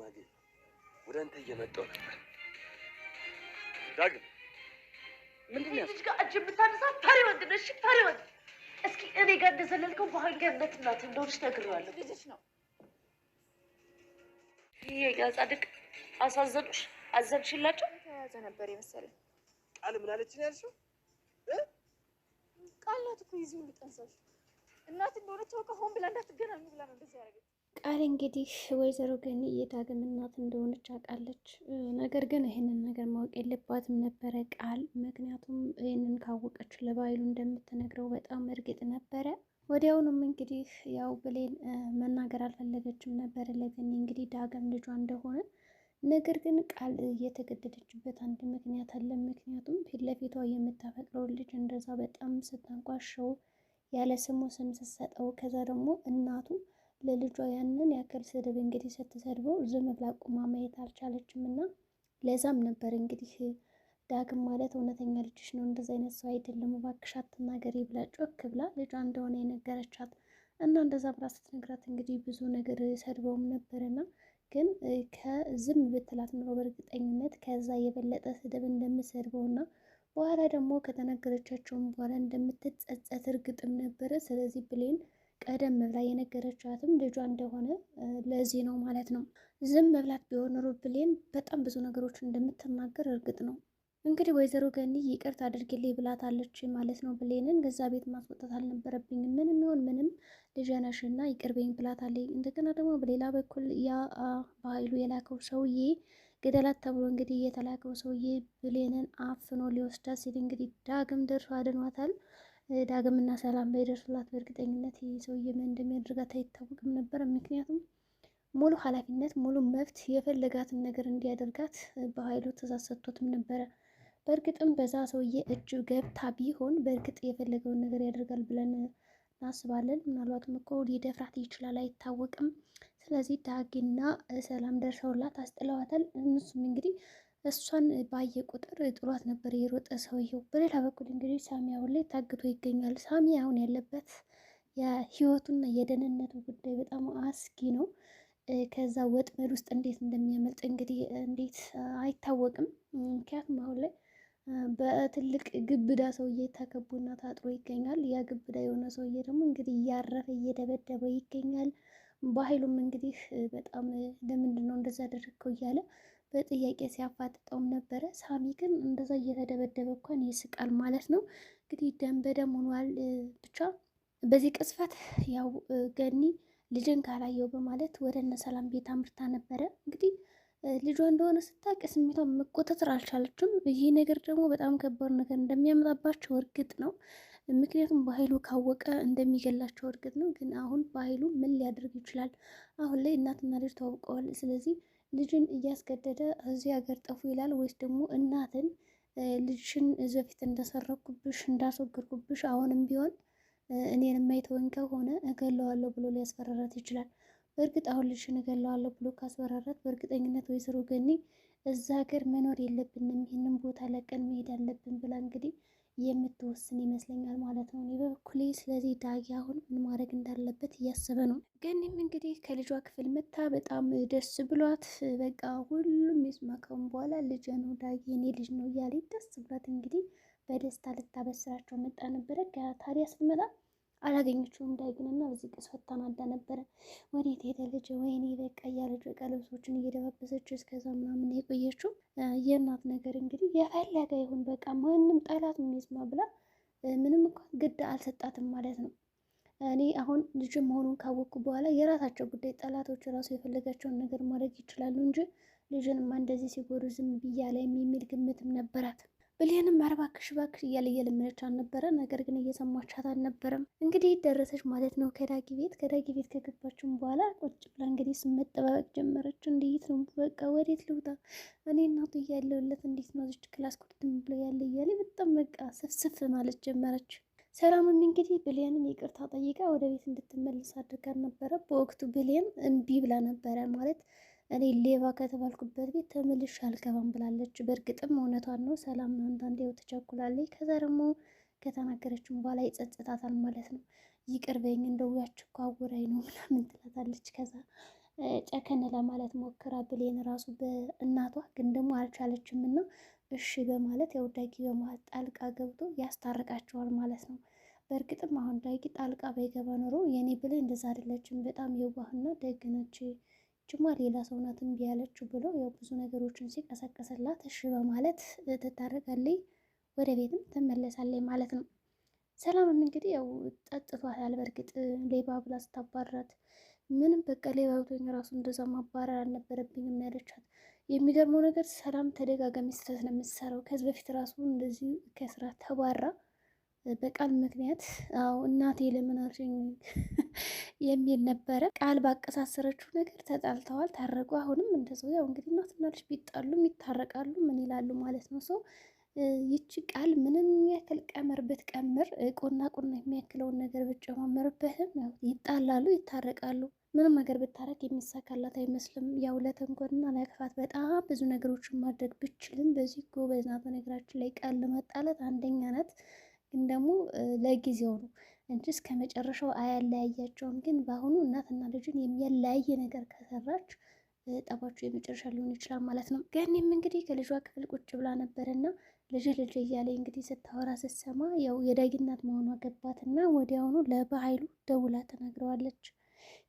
ማጌ ወደ አንተ እየመጣሁ ነበር። ዳግም ምንድን ነው እዚህ ጋር እጅ የምታነሳ? ፈሪ ወንድ ነሽ፣ ፈሪ ወንድ። እስኪ እኔ ጋር እንደዘለልከው በኃይል ገነት እናት እንደሆነች ነግሬዋለሁ። ልጅሽ ነው ይሄ ጻድቅ። አሳዘኑሽ? አዘንሽላቸው? ተያዘ ነበር የመሰለኝ። ቃል ምን አለች ነው ያልሽው? ቃል ናት እኮ ይዙ ልጠንሳሽ እናት እንደሆነች አውቃ ሆን ብላ እንዳትገናኙ ብላ ነው እንደዚህ ያደረገች። ቃል እንግዲህ ወይዘሮ ገኒ የዳግም እናት እንደሆነች አውቃለች። ነገር ግን ይህንን ነገር ማወቅ የለባትም ነበረ ቃል። ምክንያቱም ይህንን ካወቀች ለባይሉ እንደምትነግረው በጣም እርግጥ ነበረ። ወዲያውኑም እንግዲህ ያው ብሌን መናገር አልፈለገችም ነበረ ለገኒ እንግዲህ ዳግም ልጇ እንደሆነ። ነገር ግን ቃል እየተገደደችበት አንድ ምክንያት አለ። ምክንያቱም ፊት ለፊቷ የምታፈቅረውን ልጅ እንደዛ በጣም ስታንቋሸው ያለ ስሙ ስም ስትሰጠው፣ ከዛ ደግሞ እናቱ ለልጇ ያንን ያክል ስድብ እንግዲህ ስትሰድበው ዝም ብላ ቁማ ማየት አልቻለችም። እና ለዛም ነበር እንግዲህ ዳግም ማለት እውነተኛ ልጅሽ ነው፣ እንደዚ አይነት ሰው አይደለም፣ እባክሽ አትናገሪ ብላ ጮክ ብላ ልጇ እንደሆነ የነገረቻት። እና እንደዛ ብላ ስትነግራት እንግዲህ ብዙ ነገር ሰድበውም ነበርና ግን ከዝም ብትላት ኑሮ በእርግጠኝነት ከዛ የበለጠ ስድብ እንደምሰድበውና በኋላ ደግሞ ከተነገረቻቸውም በኋላ እንደምትጸጸት እርግጥም ነበረ። ስለዚህ ብሌን ቀደም ብላ የነገረቻትም ልጇ እንደሆነ ለዚህ ነው ማለት ነው። ዝም ብላት ቢሆን ኖሮ ብሌን በጣም ብዙ ነገሮች እንደምትናገር እርግጥ ነው። እንግዲህ ወይዘሮ ገኒ ይቅርታ አድርግልኝ ብላታለች ማለት ነው ብሌንን። ገዛ ቤት ማስወጣት አልነበረብኝም፣ ምንም ይሁን ምንም ልጄ ነሽና ይቅር በይኝ ብላታለች። እንደገና ደግሞ በሌላ በኩል ያ በኃይሉ የላከው ሰውዬ ገደላት ተብሎ እንግዲህ የተላከው ሰውዬ ብሌንን አፍኖ ሊወስዳት ሲል እንግዲህ ዳግም ደርሶ አድኗታል። ዳግምና ሰላም ባይደርሱላት በእርግጠኝነት ይህ ሰውዬ ምን እንደሚያደርጋት አይታወቅም ነበር። ምክንያቱም ሙሉ ኃላፊነት ሙሉ መብት የፈለጋትን ነገር እንዲያደርጋት በኃይሉ ትእዛዝ ሰጥቶትም ነበረ። በእርግጥም በዛ ሰውዬ እጅ ገብታ ቢሆን በእርግጥ የፈለገውን ነገር ያደርጋል ብለን እናስባለን። ምናልባትም እኮ ሊደፍራት ይችላል፣ አይታወቅም። ስለዚህ ዳጊና ሰላም ደርሰውላት አስጥለዋታል። እነሱም እንግዲህ እሷን ባየ ቁጥር ጥሏት ነበር የሮጠ ሰውየው። በሌላ በኩል እንግዲህ ሳሚ አሁን ላይ ታግቶ ይገኛል። ሳሚ አሁን ያለበት የህይወቱና የደህንነቱ ጉዳይ በጣም አስጊ ነው። ከዛ ወጥመድ ውስጥ እንዴት እንደሚያመልጥ እንግዲህ እንዴት አይታወቅም። ምክንያቱም አሁን ላይ በትልቅ ግብዳ ሰውዬ ተከቦና ታጥሮ ይገኛል። ያ ግብዳ የሆነ ሰውዬ ደግሞ እንግዲህ እያረፈ እየደበደበ ይገኛል። በኃይሉም እንግዲህ በጣም ለምንድን ነው እንደዛ አደረግከው እያለ በጥያቄ ሲያፋጥጠውም ነበረ። ሳሚ ግን እንደዛ እየተደበደበ እንኳን ይስቃል ማለት ነው። እንግዲህ ደም በደም ሆኗል። ብቻ በዚህ ቅጽበት ያው ገኒ ልጅን ካላየው በማለት ወደ እነ ሰላም ቤት አምርታ ነበረ። እንግዲህ ልጇ እንደሆነ ስታውቅ ስሜቷን መቆጣጠር አልቻለችም። ይሄ ነገር ደግሞ በጣም ከባድ ነገር እንደሚያመጣባቸው እርግጥ ነው። ምክንያቱም በኃይሉ ካወቀ እንደሚገላቸው እርግጥ ነው። ግን አሁን በኃይሉ ምን ሊያደርግ ይችላል? አሁን ላይ እናትና ልጅ ተዋውቀዋል። ስለዚህ ልጅን እያስገደደ እዚህ ሀገር ጠፉ ይላል ወይስ ደግሞ እናትን ልጅሽን እዚህ በፊት እንደሰረኩብሽ እንዳስወገድኩብሽ አሁንም ቢሆን እኔን የማይተወኝ ከሆነ እገለዋለሁ ብሎ ሊያስፈራራት ይችላል። በእርግጥ አሁን ልጅሽን እገለዋለሁ ብሎ ካስፈራራት በእርግጠኝነት ወይዘሮ ገኒ እዛ ሀገር መኖር የለብንም ይህንን ቦታ ለቀን መሄድ አለብን ብላ እንግዲህ የምትወስን ይመስለኛል ማለት ነው እኔ በበኩሌ። ስለዚህ ዳጊ አሁን ምን ማድረግ እንዳለበት እያሰበ ነው። ገኒም እንግዲህ ከልጇ ክፍል መታ በጣም ደስ ብሏት በቃ ሁሉም የስማካውን በኋላ ልጅ ነው ዳጊ የኔ ልጅ ነው እያለ ደስ ብሏት እንግዲህ በደስታ ልታበስራቸው መጣ ነበረ። ታዲያ ስትመጣ አላገኘችውም ዳጊንና በዚህ ቅስፈት ተናዳ ነበረ። ወዴት ሄደ ልጅ? ወይኔ በቃ እያለች በቃ ልብሶችን እየደባበሰች እስከዛ ምናምን የቆየችው የእናት ነገር እንግዲህ የፈለገ ይሁን በቃ ማንም ጠላት የሚስማ ብላ ምንም እንኳን ግድ አልሰጣትም ማለት ነው። እኔ አሁን ልጅ መሆኑን ካወቅኩ በኋላ የራሳቸው ጉዳይ፣ ጠላቶች ራሱ የፈለጋቸውን ነገር ማድረግ ይችላሉ እንጂ ልጅንማ እንደዚህ ሲጎዱ ዝም ብያለ የሚል ግምትም ነበራት። ብሌንም እባክሽ እባክሽ እያለ እየለመነች አልነበረ። ነገር ግን እየሰማቻት አልነበረም። እንግዲህ ደረሰች ማለት ነው ከዳጊ ቤት። ከዳጊ ቤት ከገባችም በኋላ ቁጭ ብላ እንግዲህ መጠባበቅ ጀመረች። እንዴት ነው በቃ ወዴት ልውጣ እኔ እናቱ እያለሁለት እንዴት ነው እዚች ክላስ ቁርጥም ብሎ ያለ እያለ በጣም በቃ ስፍስፍ ማለት ጀመረች። ሰላምም እንግዲህ ብሌንን ይቅርታ ጠይቃ ወደ ቤት እንድትመለስ አድርጋ ነበረ። በወቅቱ ብሌን እምቢ ብላ ነበረ ማለት እኔ ሌባ ከተባልኩበት ቤት ተመልሼ አልገባም ብላለች። በእርግጥም እውነቷን ነው። ሰላም አንዳንዴ ትቸኩላለች። ከዛ ደግሞ ከተናገረችም በኋላ ይጸጽታታል ማለት ነው። ይቅር በይኝ እንደው ያች እኮ አውራኝ ነው ምናምን ትላታለች። ከዛ ጨከን ለማለት ሞክራ ብሌን ራሱ በእናቷ ግን ደግሞ አልቻለችም እና እሺ በማለት ያው ዳጊ በመሀል ጣልቃ ገብቶ ያስታርቃቸዋል ማለት ነው። በእርግጥም አሁን ዳጊ ጣልቃ ባይገባ ኖሮ የኔ ብሌን እንደዛ አይደለችም፣ በጣም የዋህና ደግ ነች፣ ጅማ ሌላ ሰው ናት እምቢ ያለችው ብሎ ያው ብዙ ነገሮችን ሲቀሰቀስላት እሺ በማለት ትታረቃለች፣ ወደ ቤትም ትመለሳለች ማለት ነው። ሰላምም እንግዲህ ያው ጠጥቷታል። በእርግጥ ሌባ ብላ ስታባራት ምንም በቃ ሌባ ብቶኝ ራሱ እንደዛ ማባረር አልነበረብኝም ያለቻት። የሚገርመው ነገር ሰላም ተደጋጋሚ ስህተት ነው የምትሰራው። ከዚህ በፊት ራሱ እንደዚህ ከስራ ተባራ በቃል ምክንያት አዎ እናቴ ለምን አልሽኝ የሚል ነበረ። ቃል ባቀሳሰረችው ነገር ተጣልተዋል፣ ታረቁ። አሁንም እንደዛው ያው እንግዲህ እናትና ልጅ ቢጣሉም ይታረቃሉ፣ ምን ይላሉ ማለት ነው። ሰው ይቺ ቃል ምንም ያክል ቀመር ብትቀምር ቁና ቁና የሚያክለውን ነገር ብትጨማመርበትም ያው ይጣላሉ፣ ይታረቃሉ። ምንም ነገር ብታረቅ የሚሳካላት አይመስልም። ያው ለተንኮልና ለክፋት በጣም ብዙ ነገሮችን ማድረግ ብችልም በዚህ ጎበዝ ናት። በነገራችን ላይ ቃል ለማጣላት አንደኛ ናት። ግን ደግሞ ለጊዜው ነው እንጂ እስከ መጨረሻው አያለያያቸውም። ግን በአሁኑ እናትና ልጅን የሚያለያየ ነገር ከሰራች ጠባቸው የመጨረሻ ሊሆን ይችላል ማለት ነው። ገኒም እንግዲህ ከልጇ ክፍል ቁጭ ብላ ነበርና ልጅ እያለ እንግዲህ ስታወራ ስትሰማ ያው የዳጊ እናት መሆኗ ገባትና ወዲያውኑ ለበኃይሉ ደውላ ተናግረዋለች።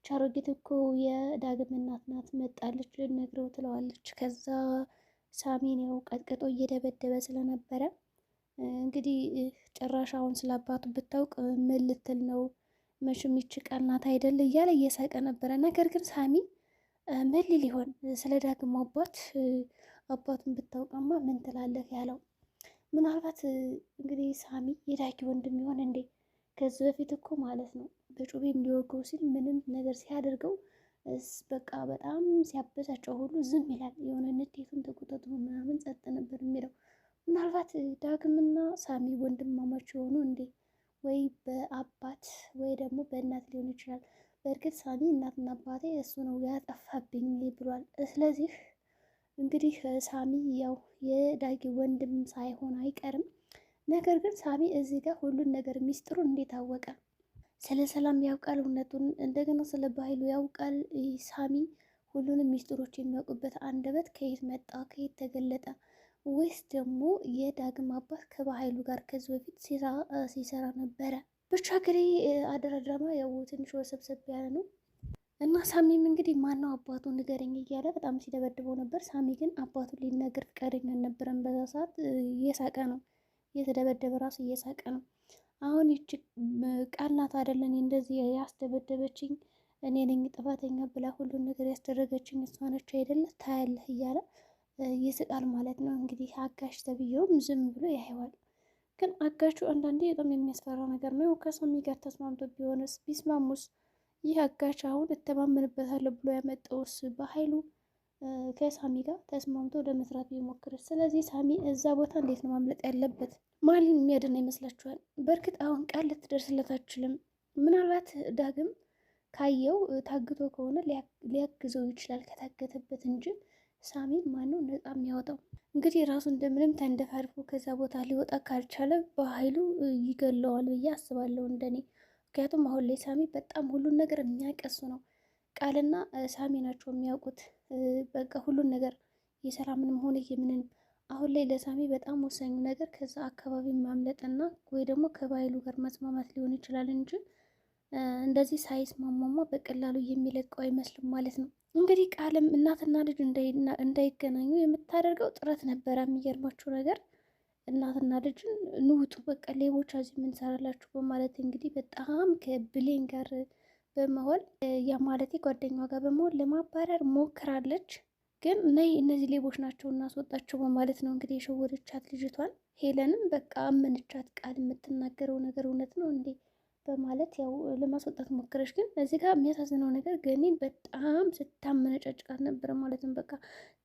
ቻሮጊት እኮ የዳግም እናት ናት መጣለች ልነግረው ትለዋለች። ከዛ ሳሚን ያው ቀጥቅጦ እየደበደበ ስለነበረ እንግዲህ ጭራሽ አሁን ስለ አባቱ ብታውቅ ምን ልትል ነው? መቼም ይቺ ቃል ናት አይደል እያለ እየሳቀ ነበረ። ነገር ግን ሳሚ ምን ሊል ይሆን ስለ ዳግም አባቱን ብታውቀማ ምን ትላለህ ያለው። ምናልባት እንግዲህ ሳሚ የዳጊ ወንድም ይሆን እንዴ? ከዚህ በፊት እኮ ማለት ነው በጩቤም ሊወገው ሲል ምንም ነገር ሲያደርገው በቃ በጣም ሲያበሳጨው ሁሉ ዝም ይላል። የሆነ ንዴቱን ተቆጣጥሮ ምናምን ጸጥ ነበር የሚለው። ምናልባት ዳግምና ሳሚ ወንድማማች የሆኑ እንዴ? ወይ በአባት ወይ ደግሞ በእናት ሊሆን ይችላል። በእርግጥ ሳሚ እናትና አባቴ እሱ ነው ያጠፋብኝ ብሏል። ስለዚህ እንግዲህ ሳሚ ያው የዳጊ ወንድም ሳይሆን አይቀርም። ነገር ግን ሳሚ እዚህ ጋር ሁሉን ነገር ሚስጥሩ እንዴት አወቀ? ስለ ሰላም ያውቃል እውነቱን፣ እንደገና ስለ በኃይሉ ያውቃል። ሳሚ ሁሉንም ሚስጥሮች የሚያውቁበት አንደበት ከየት መጣ? ከየት ተገለጠ? ወይስ ደግሞ የዳግም አባት ከበኃይሉ ጋር ከዚህ በፊት ሲሰራ ነበረ? ብቻ እንግዲህ አደራ ድራማ ያው ትንሽ ወሰብሰብ ያለ ነው እና ሳሚም እንግዲህ ማነው አባቱ ንገረኝ እያለ በጣም ሲደበድበው ነበር። ሳሚ ግን አባቱን ሊናገር ፈቃደኛ አልነበረም። በዛ ሰዓት እየሳቀ ነው እየተደበደበ ራሱ እየሳቀ ነው። አሁን ይቺ ቃል ናት አይደለን እንደዚህ ያስደበደበችኝ እኔ ነኝ ጥፋተኛ ብላ ሁሉን ነገር ያስደረገችኝ እሷ ነች አይደለ ታያለህ እያለ ይስቃል ማለት ነው። እንግዲህ አጋሽ ተብዬውም ዝም ብሎ ያየዋል። ግን አጋቹ አንዳንዴ በጣም የሚያስፈራ ነገር ነው። ከሳሚ ጋር ተስማምቶ ቢሆንስ ቢስማሙስ? ይህ አጋች አሁን እተማመንበታለሁ ብሎ ያመጣውስ በኃይሉ ከሳሚ ጋር ተስማምቶ ለመስራት ቢሞክርስ? ስለዚህ ሳሚ እዛ ቦታ እንዴት ነው ማምለጥ ያለበት? ማንን የሚያድን ይመስላችኋል? በእርግጥ አሁን ቃል ልትደርስለት አትችልም። ምናልባት ዳግም ካየው ታግቶ ከሆነ ሊያግዘው ይችላል ከታገተበት እንጂ ሳሚን ማነው ነፃ የሚያወጣው? እንግዲህ ራሱ እንደምንም ተንደፋርፎ ከዛ ቦታ ሊወጣ ካልቻለ በኃይሉ ይገለዋል ብዬ አስባለሁ እንደኔ። ምክንያቱም አሁን ላይ ሳሚ በጣም ሁሉን ነገር የሚያቀሱ ነው። ቃልና ሳሚ ናቸው የሚያውቁት በቃ ሁሉን ነገር የሰላምንም ሆነ የምንን። አሁን ላይ ለሳሚ በጣም ወሳኙ ነገር ከዛ አካባቢ ማምለጥና ወይ ደግሞ ከበኃይሉ ጋር መስማማት ሊሆን ይችላል እንጂ እንደዚህ ሳይስማማማ በቀላሉ የሚለቀው አይመስልም ማለት ነው። እንግዲህ ቃልም እናትና ልጅ እንዳይገናኙ የምታደርገው ጥረት ነበረ። የሚገርማችሁ ነገር እናትና ልጅን ንውጡ በቃ ሌቦች እዚህ ምን ሰራላችሁ በማለት እንግዲህ በጣም ከብሌን ጋር በመሆን ያ ማለቴ ጓደኛዋ ጋር በመሆን ለማባረር ሞክራለች። ግን ነይ እነዚህ ሌቦች ናቸው እናስወጣቸው በማለት ነው እንግዲህ የሸወደቻት ልጅቷን። ሄለንም በቃ አመነቻት። ቃል የምትናገረው ነገር እውነት ነው እንዴ በማለት ያው ለማስወጣት ሞከረች። ግን እዚህ ጋር የሚያሳዝነው ነገር ገኒን በጣም ስታመነጫጭቃት ነበረ ማለት ነው። በቃ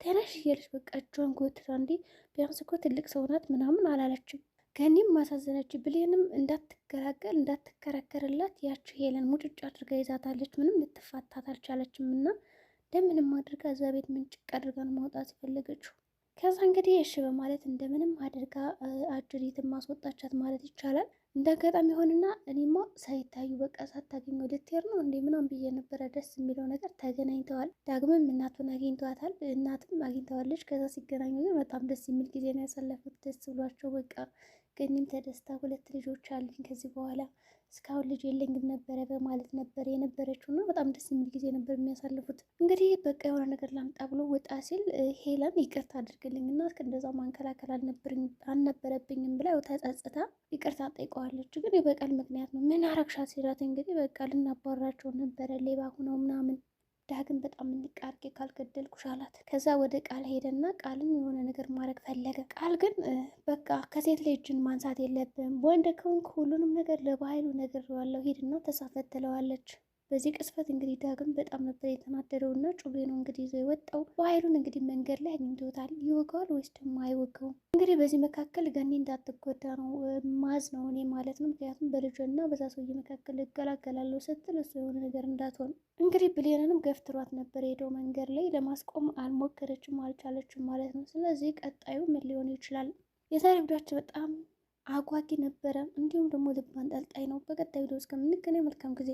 ተነሽ እያለች በቃ እጇን ጎትታ እንዲ ቢያንስ እኮ ትልቅ ሰው ናት ምናምን አላለችም። ገኒም ማሳዘነች። ብሌንም እንዳትገላገል እንዳትከራከርላት ያቺ ሄለን ሙጭጭ አድርጋ ይዛታለች። ምንም ልትፋታት አልቻለችም እና እንደምንም አድርጋ እዛ ቤት ምንጭቅ አድርጋን ማውጣት የፈለገችው። ከዛ እንግዲህ እሺ በማለት እንደምንም አድርጋ አጅሪትን ማስወጣቻት ማለት ይቻላል። እንደ አጋጣሚ ሆንና እኔማ ሳይታዩ በቃ ሳታገኘው ልትሄድ ነው እንዴ ምናምን ብዬ ነበረ። ደስ የሚለው ነገር ተገናኝተዋል። ዳግምም እናቱን አግኝተዋታል፣ እናትም አግኝተዋለች። ከዛ ሲገናኙ ግን በጣም ደስ የሚል ጊዜ ነው ያሳለፉት። ደስ ብሏቸው በቃ ገኒም ተደስታ 2 ልጆች አሉኝ ከዚህ በኋላ እስካሁን ልጅ የለኝም ነበረ በማለት ነበር የነበረችው እና በጣም ደስ የሚል ጊዜ ነበር የሚያሳልፉት። እንግዲህ በቃ የሆነ ነገር ላምጣ ብሎ ወጣ ሲል ሄለን ይቅርታ አድርግልኝ እና እንደዛ ማንከላከል አልነበረብኝም ብላ ተጸጽታ ይቅርታ ጠይቀዋለች። ግን የበቀል ምክንያት ነው። ምን አረግሻት ሲላት እንግዲህ በቃ ልናባራቸው ነበረ ሌባ ሁነው ምናምን ዳግም በጣም እንቃርጌ ካልገደልኩሽ አላት። ከዛ ወደ ቃል ሄደና ቃልን የሆነ ነገር ማድረግ ፈለገ። ቃል ግን በቃ ከሴት ላይ እጅን ማንሳት የለብም ወንድ ከሆንክ ሁሉንም ነገር ለባህሉ ነገር ዋለው ሂድና ተሳፈት ትለዋለች። በዚህ ቅስፈት እንግዲህ ዳግም በጣም ነበር የተናደደው እና ጩቤ ነው እንግዲህ ይዞ የወጣው። በኃይሉን እንግዲህ መንገድ ላይ አግኝቶታል። ይወጋዋል ወይስ ደግሞ አይወጋውም? እንግዲህ በዚህ መካከል ገኒ እንዳትጎዳ ነው ማዝ ነው እኔ ማለት ነው። ምክንያቱም በልጇና በዛ ሰውዬ መካከል እገላገላለሁ ስትል እሱ የሆነ ነገር እንዳትሆን እንግዲህ ብሌንንም ገፍትሯት ነበር ሄደው መንገድ ላይ ለማስቆም አልሞከረችም፣ አልቻለችም ማለት ነው። ስለዚህ ቀጣዩ ምን ሊሆን ይችላል? የዛሬ ቪዲዮአችን በጣም አጓጊ ነበረ፣ እንዲሁም ደግሞ ልብ አንጠልጣይ ነው። በቀጣይ ቪዲዮ እስከምንገናኝ መልካም ጊዜ